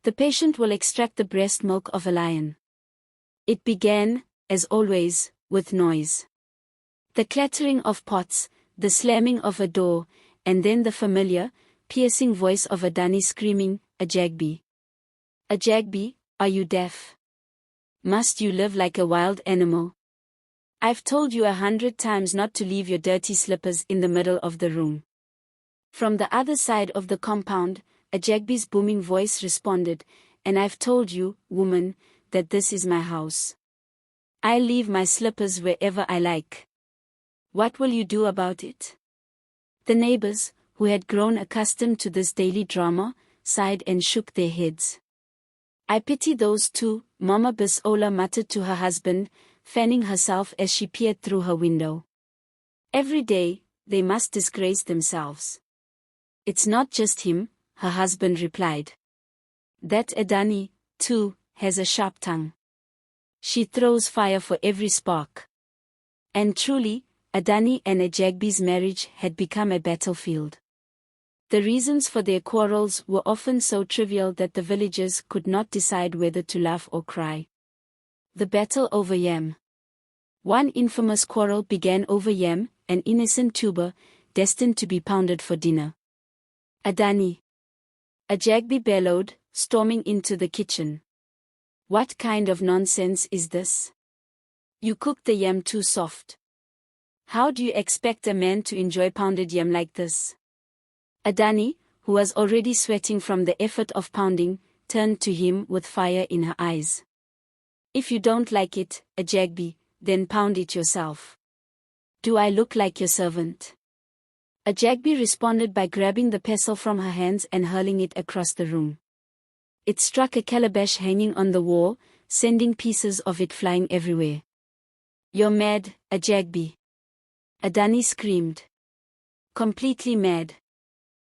The patient will extract the breast milk of a lion. It began, as always, with noise. The clattering of pots, the slamming of a door, and then the familiar, piercing voice of Adani screaming, "Ajagbi! Ajagbi, are you deaf? Must you live like a wild animal? I've told you 100 times not to leave your dirty slippers in the middle of the room." From the other side of the compound, Ajagbi's booming voice responded, "And I've told you, woman, that this is my house. I leave my slippers wherever I like. What will you do about it?" The neighbors, who had grown accustomed to this daily drama, sighed and shook their heads. "I pity those two," Mama Bisola muttered to her husband, fanning herself as she peered through her window. "Every day, they must disgrace themselves." "It's not just him," her husband replied. "That Adani, too, has a sharp tongue. She throws fire for every spark." And truly, Adani and Ajagbi's marriage had become a battlefield. The reasons for their quarrels were often so trivial that the villagers could not decide whether to laugh or cry. The battle over yam. One infamous quarrel began over yam, an innocent tuber, destined to be pounded for dinner. "Adani!" Ajagbi bellowed, storming into the kitchen. "What kind of nonsense is this? You cooked the yam too soft. How do you expect a man to enjoy pounded yam like this?" Adani, who was already sweating from the effort of pounding, turned to him with fire in her eyes. "If you don't like it, Ajagbi, then pound it yourself. Do I look like your servant?" Ajagbi responded by grabbing the pestle from her hands and hurling it across the room. It struck a calabash hanging on the wall, sending pieces of it flying everywhere. "You're mad, Ajagbi!" Adani screamed. "Completely mad.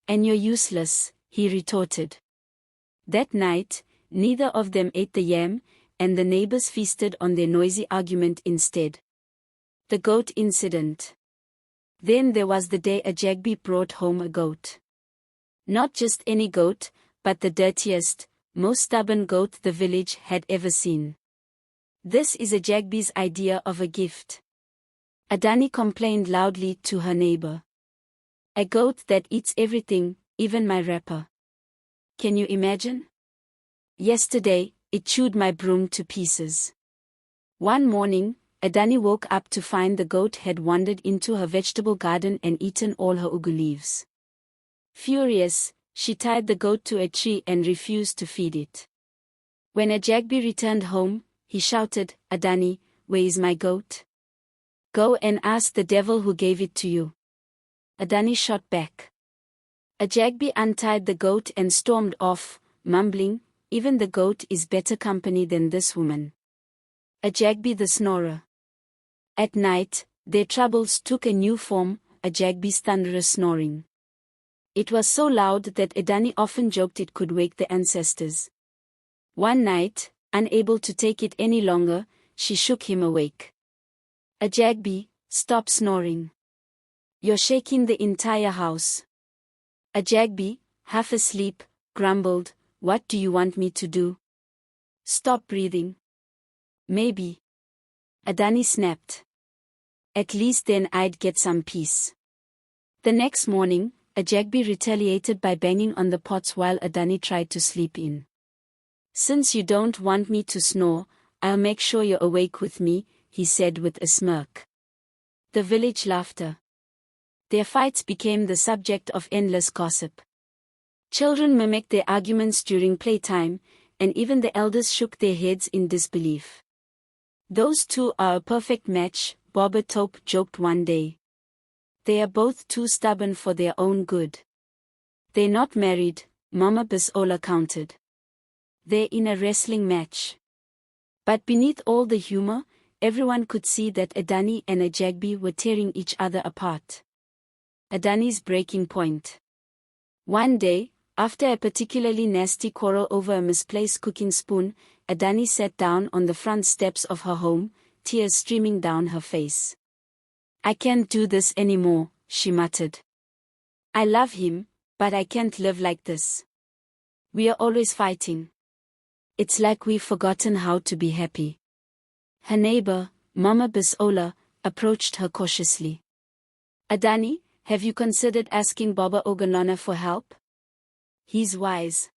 And you're useless," he retorted. That night, neither of them ate the yam, and the neighbors feasted on their noisy argument instead. The goat incident. Then there was the day Ajagbi brought home a goat. Not just any goat, but the dirtiest, most stubborn goat the village had ever seen. "This is Ajagbi's idea of a gift," Adani complained loudly to her neighbor. "A goat that eats everything, even my wrapper. Can you imagine? Yesterday, it chewed my broom to pieces." One morning, Adani woke up to find the goat had wandered into her vegetable garden and eaten all her ugu leaves. Furious, she tied the goat to a tree and refused to feed it. When Ajagbi returned home, he shouted, "Adani, where is my goat? Go and ask the devil who gave it to you." Adani shot back. Ajagbi untied the goat and stormed off, mumbling, "Even the goat is better company than this woman." Ajagbi the snorer. At night, their troubles took a new form, Ajagbi's thunderous snoring. It was so loud that Adani often joked it could wake the ancestors. One night, unable to take it any longer, she shook him awake. "Ajagbi, stop snoring. You're shaking the entire house." Ajagbi, half asleep, grumbled, "What do you want me to do? Stop breathing?" "Maybe." Adani snapped. "At least then I'd get some peace." The next morning, Ajagbi retaliated by banging on the pots while Adani tried to sleep in. "Since you don't want me to snore, I'll make sure you're awake with me," he said with a smirk. The village laughter. Their fights became the subject of endless gossip. Children mimicked their arguments during playtime, and even the elders shook their heads in disbelief. "Those two are a perfect match," Bobber Tope joked one day. "They are both too stubborn for their own good." "They're not married," Mama Bisola countered. "They're in a wrestling match." But beneath all the humor, everyone could see that Adani and Ajagbi were tearing each other apart. Adani's breaking point. One day, after a particularly nasty quarrel over a misplaced cooking spoon, Adani sat down on the front steps of her home, tears streaming down her face. "I can't do this anymore," she muttered. "I love him, but I can't live like this. We are always fighting. It's like we've forgotten how to be happy. Her neighbor, Mama Bisola, approached her cautiously. Adani, have you considered asking Baba Ogunlona for help? He's wise.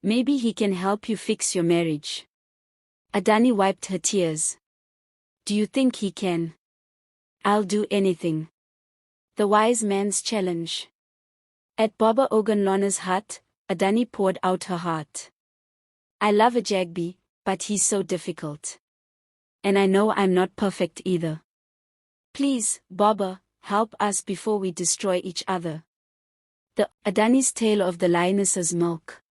Maybe he can help you fix your marriage. Adani wiped her tears. Do you think he can? I'll do anything. The wise man's challenge. At Baba Ogunlona's hut, Adani poured out her heart. I love a Jagby, but he's so difficult. And I know I'm not perfect either. Please, Baba, help us before we destroy each other. The Adani's tale of the lioness's milk.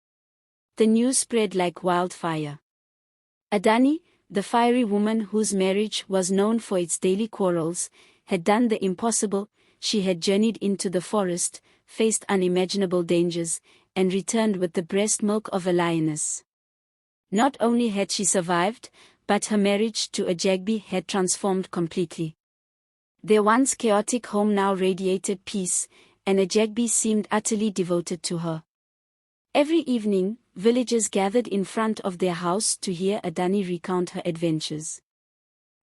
The news spread like wildfire. Adani, the fiery woman whose marriage was known for its daily quarrels, had done the impossible. She had journeyed into the forest, faced unimaginable dangers, and returned with the breast milk of a lioness. Not only had she survived, but her marriage to a Jagby had transformed completely. Their once chaotic home now radiated peace, and a Jagby seemed utterly devoted to her. Every evening, villagers gathered in front of their house to hear Adani recount her adventures.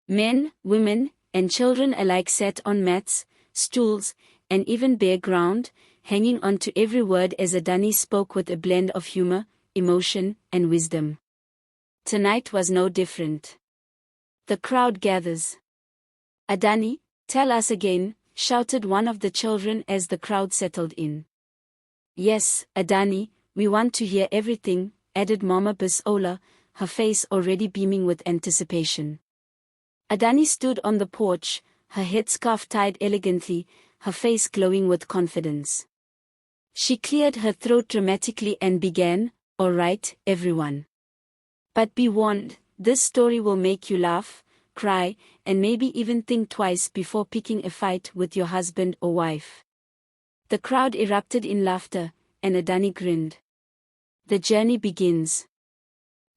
Men, women, and children alike sat on mats, stools, and even bare ground, hanging on to every word as Adani spoke with a blend of humor, emotion, and wisdom. Tonight was no different. The crowd gathers. Adani, tell us again, shouted one of the children as the crowd settled in. Yes, Adani, we want to hear everything, added Mama Bisola, her face already beaming with anticipation. Adani stood on the porch, her headscarf tied elegantly, her face glowing with confidence. She cleared her throat dramatically and began, all right, everyone. But be warned, this story will make you laugh, cry, and maybe even think twice before picking a fight with your husband or wife. The crowd erupted in laughter, and Adani grinned. The journey begins.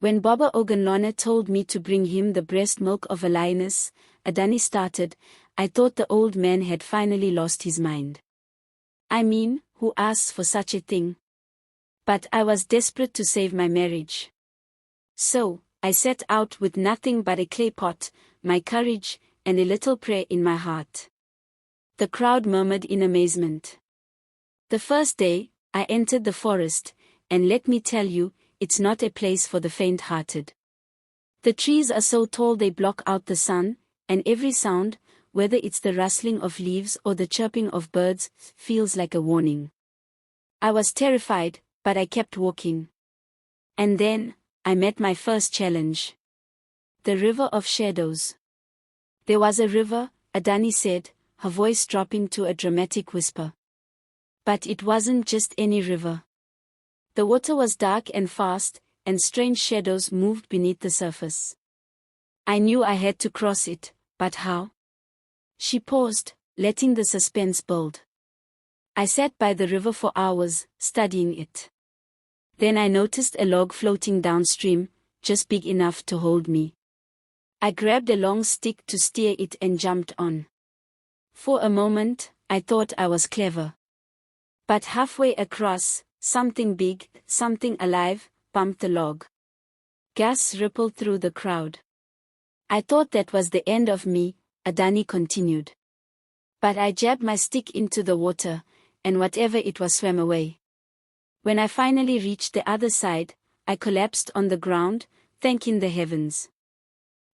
When Baba Ogunlona told me to bring him the breast milk of a lioness, Adani started, I thought the old man had finally lost his mind. I mean, who asks for such a thing? But I was desperate to save my marriage. So, I set out with nothing but a clay pot, my courage, and a little prayer in my heart. The crowd murmured in amazement. The first day, I entered the forest, and let me tell you, it's not a place for the faint-hearted. The trees are so tall they block out the sun, and every sound, whether it's the rustling of leaves or the chirping of birds, feels like a warning. I was terrified, but I kept walking. And then, I met my first challenge. The River of Shadows. There was a river, Adani said, her voice dropping to a dramatic whisper. But it wasn't just any river. The water was dark and fast, and strange shadows moved beneath the surface. I knew I had to cross it, but how? She paused, letting the suspense build. I sat by the river for hours, studying it. Then I noticed a log floating downstream, just big enough to hold me. I grabbed a long stick to steer it and jumped on. For a moment, I thought I was clever. But halfway across, something big, something alive, bumped the log. Gas rippled through the crowd. I thought that was the end of me, Adani continued. But I jabbed my stick into the water, and whatever it was swam away. When I finally reached the other side, I collapsed on the ground, thanking the heavens.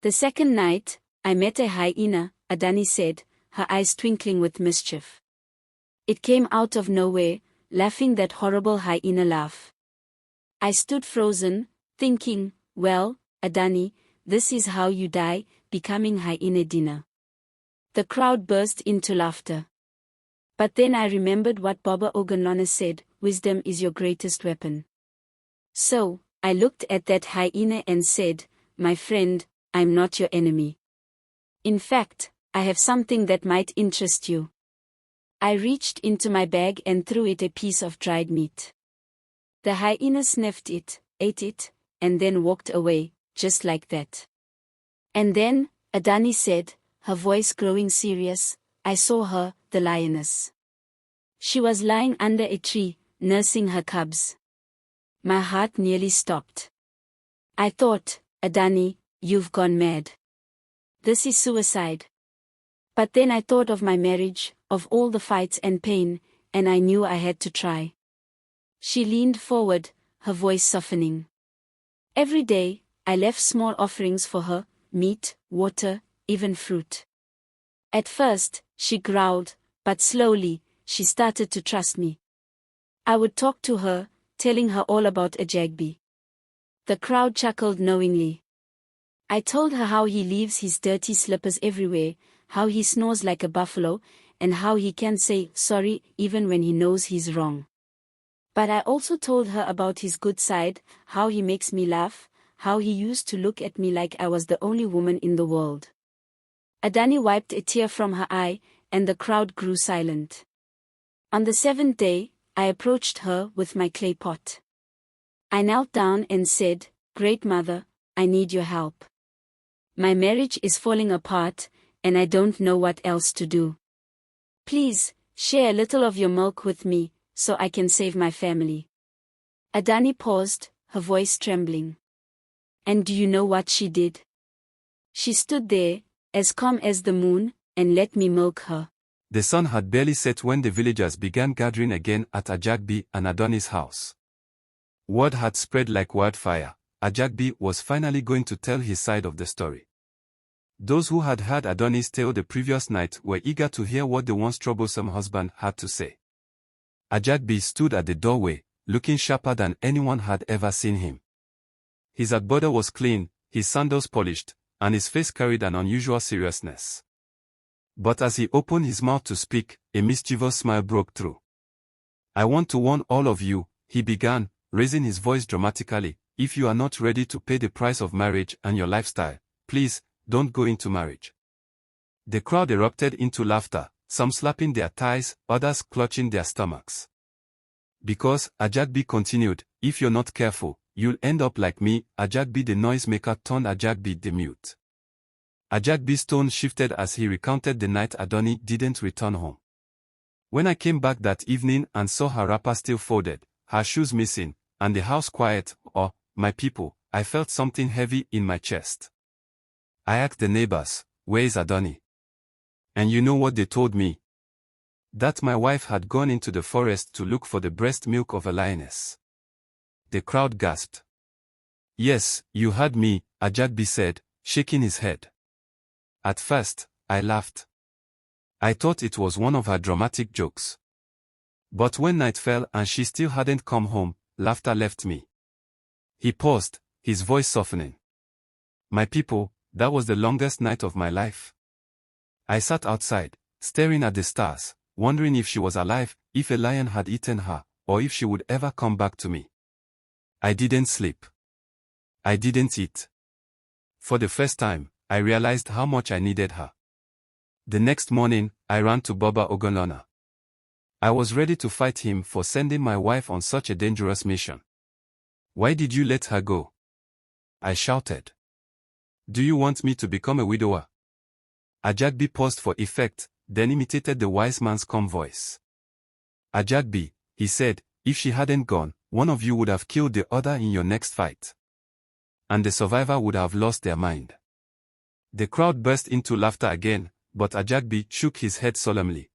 The second night, I met a hyena, Adani said, her eyes twinkling with mischief. It came out of nowhere, laughing that horrible hyena laugh. I stood frozen, thinking, well, Adani, this is how you die, becoming hyena dinner. The crowd burst into laughter. But then I remembered what Baba Ogunlona said, wisdom is your greatest weapon. So, I looked at that hyena and said, my friend, I'm not your enemy. In fact, I have something that might interest you. I reached into my bag and threw it a piece of dried meat. The hyena sniffed it, ate it, and then walked away, just like that. And then, Adani said, her voice growing serious, I saw her, the lioness. She was lying under a tree, nursing her cubs. My heart nearly stopped. I thought, Adani, you've gone mad. This is suicide. But then I thought of my marriage, of all the fights and pain, and I knew I had to try. She leaned forward, her voice softening. Every day, I left small offerings for her, meat, water, even fruit. At first, she growled, but slowly, she started to trust me. I would talk to her, telling her all about Ajagbi. The crowd chuckled knowingly. I told her how he leaves his dirty slippers everywhere, how he snores like a buffalo, and how he can say sorry even when he knows he's wrong. But I also told her about his good side, how he makes me laugh, how he used to look at me like I was the only woman in the world. Adani wiped a tear from her eye, and the crowd grew silent. On the 7th day, I approached her with my clay pot. I knelt down and said, "Great Mother, I need your help. My marriage is falling apart, and I don't know what else to do. Please, share a little of your milk with me, so I can save my family." Adani paused, her voice trembling. And do you know what she did? She stood there, as calm as the moon, and let me milk her. The sun had barely set when the villagers began gathering again at Ajagbi and Adoni's house. Word had spread like wildfire. Ajagbi was finally going to tell his side of the story. Those who had heard Adoni's tale the previous night were eager to hear what the once troublesome husband had to say. Ajagbi stood at the doorway, looking sharper than anyone had ever seen him. His agbada was clean, his sandals polished, and his face carried an unusual seriousness. But as he opened his mouth to speak, a mischievous smile broke through. "I want to warn all of you," he began, raising his voice dramatically, "if you are not ready to pay the price of marriage and your lifestyle, please, don't go into marriage." The crowd erupted into laughter, some slapping their thighs, others clutching their stomachs. Because, Ajagbi continued, "if you're not careful, you'll end up like me." Ajagbi the noisemaker turned Ajagbi the mute. Ajagbi's tone shifted as he recounted the night Adoni didn't return home. "When I came back that evening and saw her wrapper still folded, her shoes missing, and the house quiet, my people, I felt something heavy in my chest. I asked the neighbors, 'Where is Adoni?' And you know what they told me? That my wife had gone into the forest to look for the breast milk of a lioness." The crowd gasped. "Yes, you heard me," Ajagbi said, shaking his head. "At first, I laughed. I thought it was one of her dramatic jokes. But when night fell and she still hadn't come home, laughter left me." He paused, his voice softening. "My people, that was the longest night of my life. I sat outside, staring at the stars, wondering if she was alive, if a lion had eaten her, or if she would ever come back to me. I didn't sleep. I didn't eat. For the first time, I realized how much I needed her. The next morning, I ran to Baba Ogunlona. I was ready to fight him for sending my wife on such a dangerous mission. 'Why did you let her go?' I shouted. 'Do you want me to become a widower?' Ajagbi paused for effect, then imitated the wise man's calm voice. 'Ajagbi,' he said, 'if she hadn't gone, one of you would have killed the other in your next fight. And the survivor would have lost their mind.' The crowd burst into laughter again, but Ajagbi shook his head solemnly.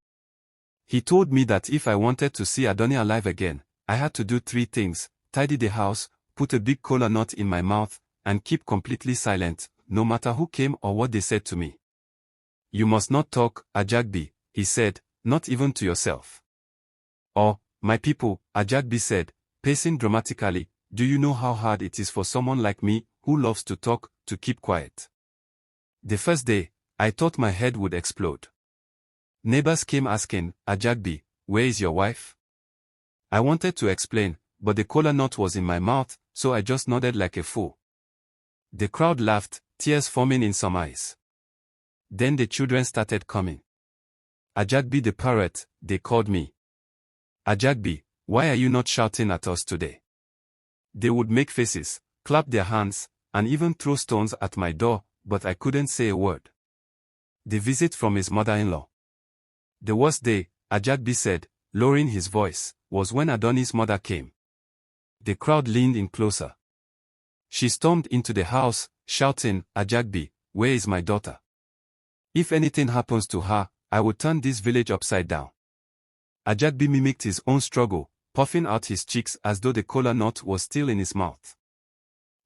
He told me that if I wanted to see Adoni alive again, I had to do 3 things: tidy the house, put a big kola nut in my mouth, and keep completely silent, no matter who came or what they said to me. 'You must not talk, Ajagbi,' he said, 'not even to yourself.' 'Oh, my people,' Ajagbi said, pacing dramatically, 'do you know how hard it is for someone like me, who loves to talk, to keep quiet? The first day, I thought my head would explode. Neighbors came asking, "Ajagbi, where is your wife?" I wanted to explain, but the kola nut was in my mouth, so I just nodded like a fool. The crowd laughed, tears forming in some eyes. Then the children started coming. "Ajagbi the parrot," they called me. "Ajagbi, why are you not shouting at us today?" They would make faces, clap their hands, and even throw stones at my door, but I couldn't say a word. The visit from his mother-in-law. The worst day, Ajagbi said, lowering his voice, was when Adoni's mother came. The crowd leaned in closer. She stormed into the house, shouting, "Ajagbe, where is my daughter? If anything happens to her, I will turn this village upside down." Ajagbe mimicked his own struggle, puffing out his cheeks as though the kola nut was still in his mouth.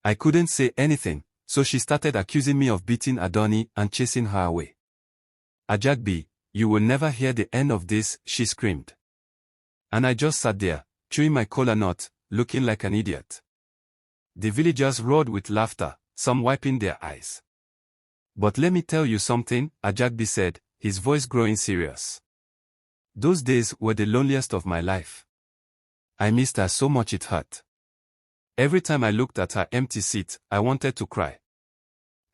I couldn't say anything, so she started accusing me of beating Adoni and chasing her away. "Ajagbe, you will never hear the end of this," she screamed. And I just sat there, chewing my kola nut, looking like an idiot. The villagers roared with laughter, some wiping their eyes. "But let me tell you something," Ajagbe said, his voice growing serious. "Those days were the loneliest of my life. I missed her so much it hurt. Every time I looked at her empty seat, I wanted to cry.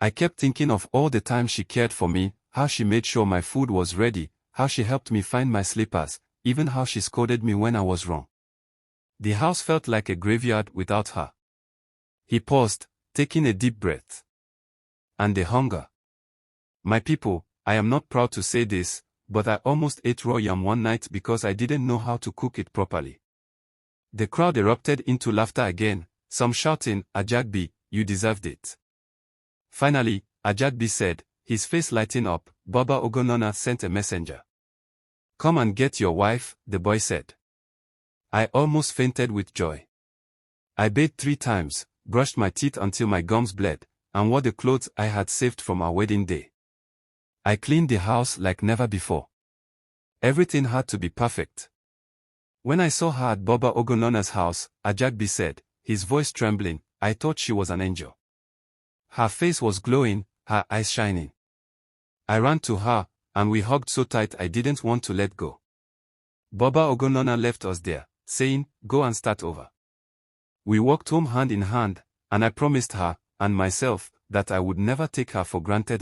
I kept thinking of all the time she cared for me, how she made sure my food was ready, how she helped me find my slippers, even how she scolded me when I was wrong. The house felt like a graveyard without her." He paused, taking a deep breath. "And the hunger. My people, I am not proud to say this, but I almost ate raw yam one night because I didn't know how to cook it properly." The crowd erupted into laughter again, some shouting, "Ajagbe, you deserved it." Finally, Ajagbe said, his face lighting up, "Baba Ogonona sent a messenger." "Come and get your wife," the boy said. I almost fainted with joy. I bathed 3 times, brushed my teeth until my gums bled, and wore the clothes I had saved from our wedding day. I cleaned the house like never before. Everything had to be perfect. When I saw her at Baba Ogonona's house, Ajagbe said, his voice trembling, I thought she was an angel. Her face was glowing, her eyes shining. I ran to her, and we hugged so tight I didn't want to let go. Baba Ogonona left us there, saying, "Go and start over." We walked home hand in hand, and I promised her, and myself, that I would never take her for granted